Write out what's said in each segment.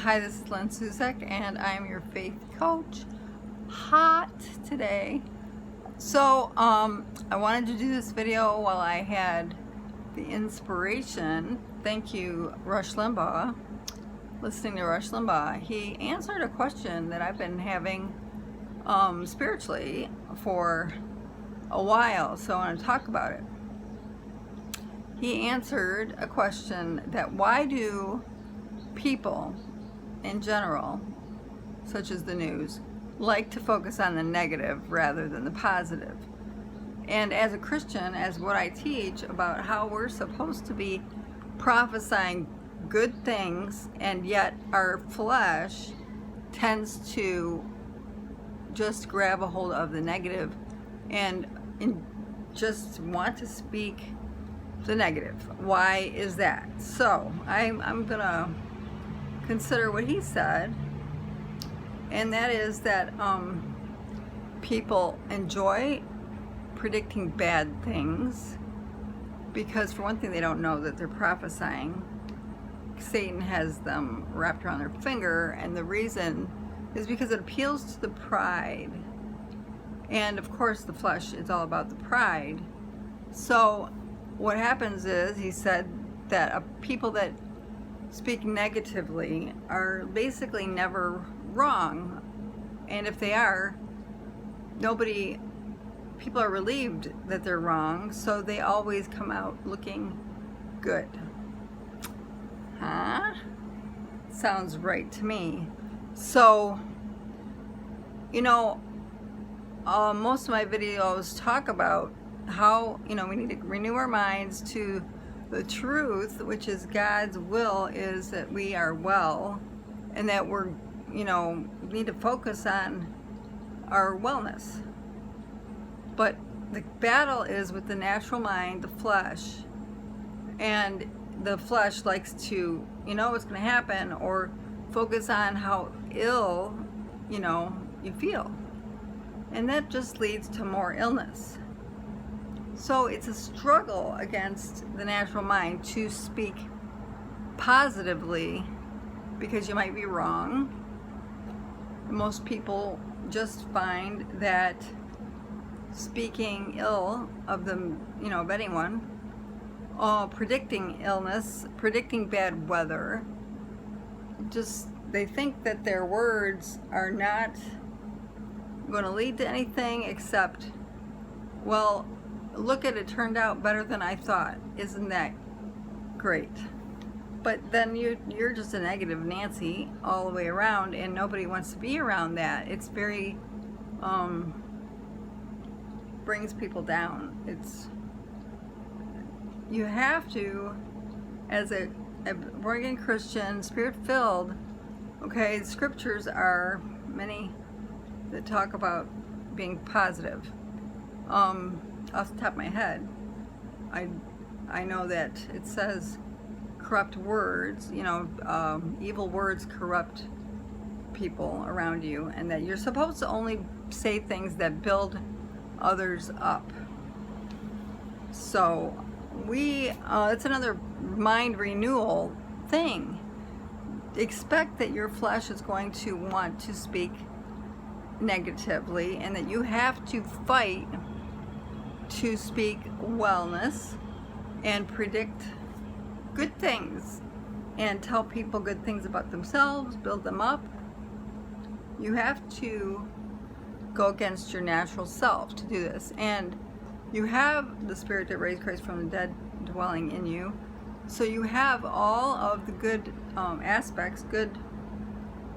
Hi, this is Lynn Suzek, and I'm your faith coach. Hot today. So, I wanted to do this video while I had the inspiration. Thank you, Rush Limbaugh. Listening to Rush Limbaugh, he answered a question that I've been having spiritually for a while, so I want to talk about it. He answered a question that why do people in general, such as the news, like to focus on the negative rather than the positive? And as a Christian, as what I teach about how we're supposed to be prophesying good things, and yet our flesh tends to just grab a hold of the negative and just want to speak the negative. Why is that? So I'm gonna consider what he said, and that is that people enjoy predicting bad things because, for one thing, they don't know that they're prophesying. Satan has them wrapped around their finger, and the reason is because it appeals to the pride. And of course, the flesh is all about the pride. So what happens is, he said that people that speak negatively are basically never wrong. And if they are, people are relieved that they're wrong, so they always come out looking good. Huh? Sounds right to me. So, most of my videos talk about how, we need to renew our minds to the truth, which is God's will is that we are well, and that we're, need to focus on our wellness. But the battle is with the natural mind, the flesh, and the flesh likes to, what's going to happen, or focus on how ill, you feel. And that just leads to more illness. So it's a struggle against the natural mind to speak positively, because you might be wrong. Most people just find that speaking ill of them, of anyone, predicting illness, predicting bad weather, they think that their words are not going to lead to anything except, well, look at it, turned out better than I thought. Isn't that great? But then you're just a negative Nancy all the way around, and nobody wants to be around that. It's very brings people down. You have to, as a born-again Christian, spirit-filled, okay, scriptures are many that talk about being positive. Off the top of my head, I know that it says corrupt words, evil words corrupt people around you, and that you're supposed to only say things that build others up. So it's another mind renewal thing. Expect that your flesh is going to want to speak negatively, and that you have to fight to speak wellness and predict good things and tell people good things about themselves, build them up. You have to go against your natural self to do this, and you have the Spirit that raised Christ from the dead dwelling in you, so you have all of the good aspects, good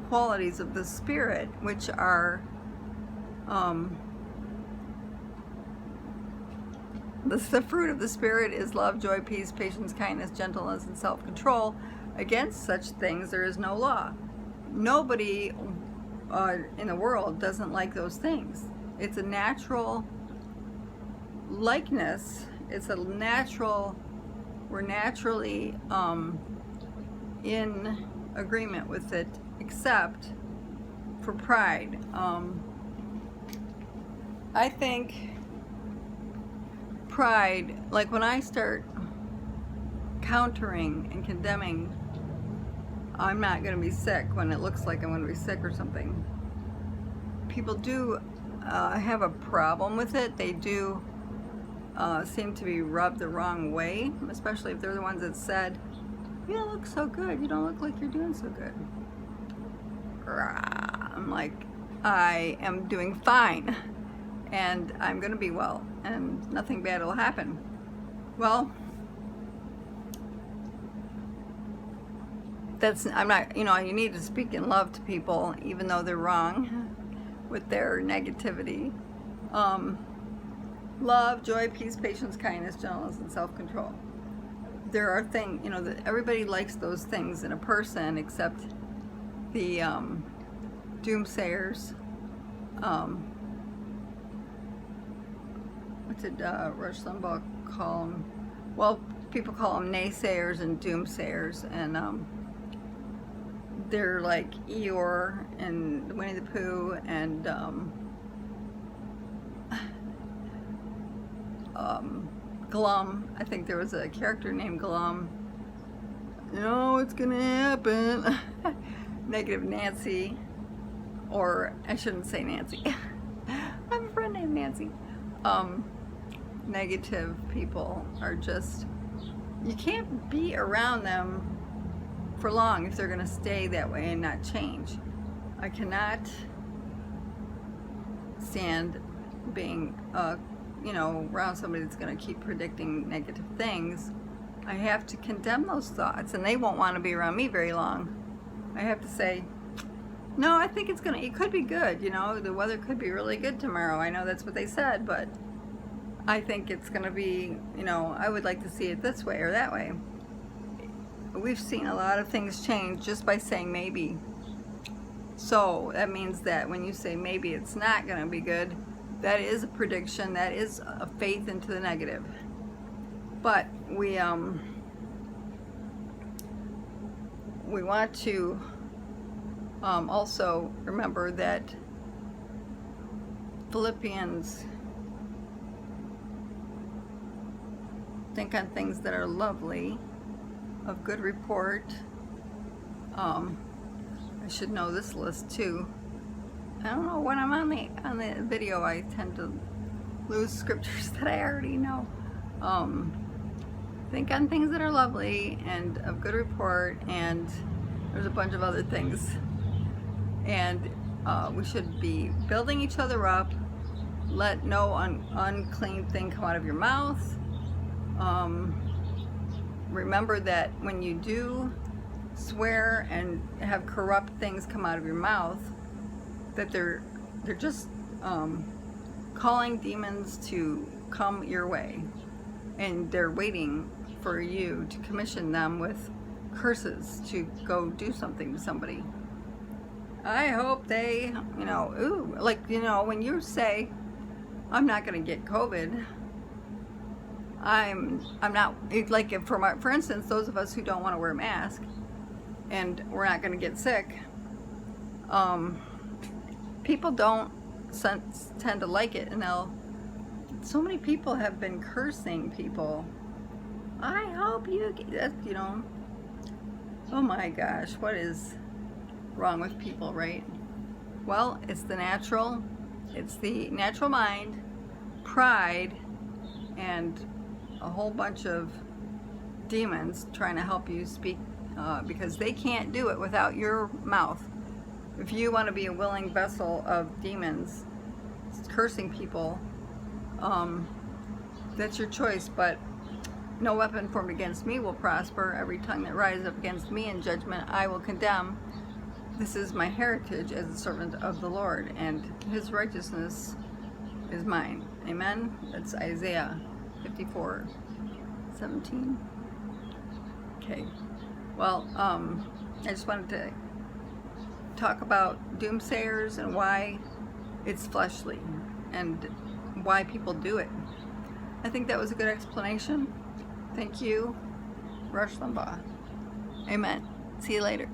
qualities of the Spirit, which are the fruit of the Spirit is love, joy, peace, patience, kindness, gentleness, and self-control. Against such things there is no law. Nobody in the world doesn't like those things. It's a natural likeness. It's a natural, we're naturally in agreement with it, except for pride. I think pride, like when I start countering and condemning I'm not going to be sick when it looks like I'm going to be sick or something. People do have a problem with it. They do seem to be rubbed the wrong way, especially if they're the ones that said, "You don't look so good. You don't look like you're doing so good." I'm like, I am doing fine, and I'm going to be well, and nothing bad will happen. Well, I'm not, you need to speak in love to people, even though they're wrong with their negativity. Love, joy, peace, patience, kindness, gentleness, and self-control. There are things, that everybody likes those things in a person, except the doomsayers. What did Rush Limbaugh call them? Well, people call them naysayers and doomsayers, and they're like Eeyore and Winnie the Pooh and Glum. I think there was a character named Glum. No, it's gonna happen. Negative Nancy, or I shouldn't say Nancy. I have a friend named Nancy. Negative people are just, you can't be around them for long if they're gonna stay that way and not change. I cannot stand being around somebody that's going to keep predicting negative things. I have to condemn those thoughts, and they won't want to be around me very long. I have to say, no, I think it could be good, the weather could be really good tomorrow. I know that's what they said, but I think it's going to be, I would like to see it this way or that way. We've seen a lot of things change just by saying maybe. So that means that when you say maybe it's not going to be good, that is a prediction, that is a faith into the negative. But we want to also remember that Philippians, think on things that are lovely, of good report. I should know this list too. I don't know, when I'm on the video, I tend to lose scriptures that I already know. Think on things that are lovely and of good report, and there's a bunch of other things. And we should be building each other up. Let no unclean thing come out of your mouth. Remember that when you do swear and have corrupt things come out of your mouth, that they're just calling demons to come your way, and they're waiting for you to commission them with curses to go do something to somebody. I hope they, when you say, "I'm not going to get COVID," I'm not, like, for instance, those of us who don't want to wear a mask and we're not going to get sick, people don't tend to like it, and so many people have been cursing people. I hope you get, oh my gosh, what is wrong with people, right? Well, it's the natural mind, pride, and a whole bunch of demons trying to help you speak, because they can't do it without your mouth. If you want to be a willing vessel of demons cursing people, that's your choice. But no weapon formed against me will prosper. Every tongue that rises up against me in judgment I will condemn. This is my heritage as a servant of the Lord, and his righteousness is mine. Amen. That's Isaiah 54:17. Okay. Well, I just wanted to talk about doomsayers and why it's fleshly and why people do it. I think that was a good explanation. Thank you, Rush Limbaugh. Amen. See you later.